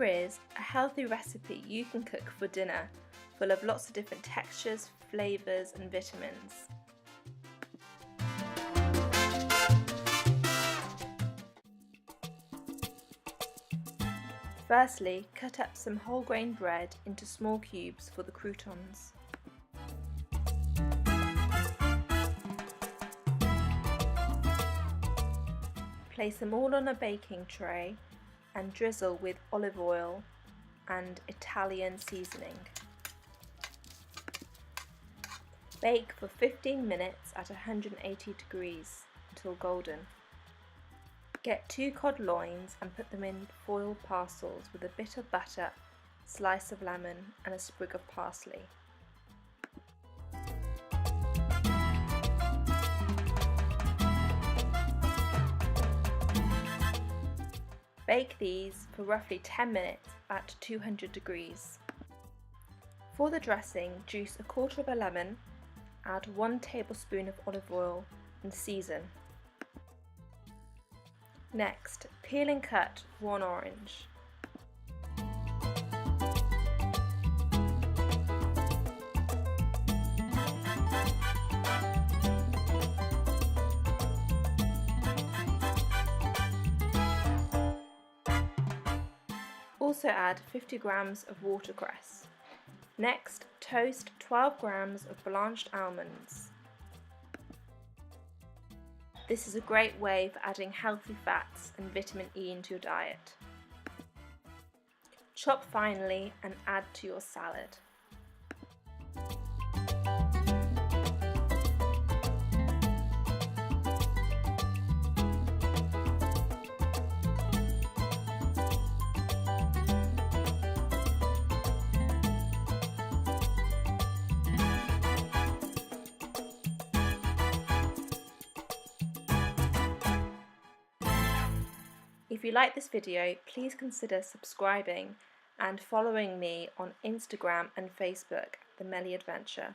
Here is a healthy recipe you can cook for dinner, full of lots of different textures, flavours and vitamins. Firstly, cut up some whole grain bread into small cubes for the croutons. Place them all on a baking tray and drizzle with olive oil and Italian seasoning. Bake for 15 minutes at 180 degrees until golden. Get 2 cod loins and put them in foil parcels with a bit of butter, slice of lemon and a sprig of parsley. Bake these for roughly 10 minutes at 200 degrees. For the dressing, juice a quarter of a lemon, add 1 tablespoon of olive oil and season. Next, peel and cut 1 orange. Also add 50 grams of watercress. Next, toast 12 grams of blanched almonds. This is a great way for adding healthy fats and vitamin E into your diet. Chop finely and add to your salad. If you like this video, please consider subscribing and following me on Instagram and Facebook, The Melly Adventure.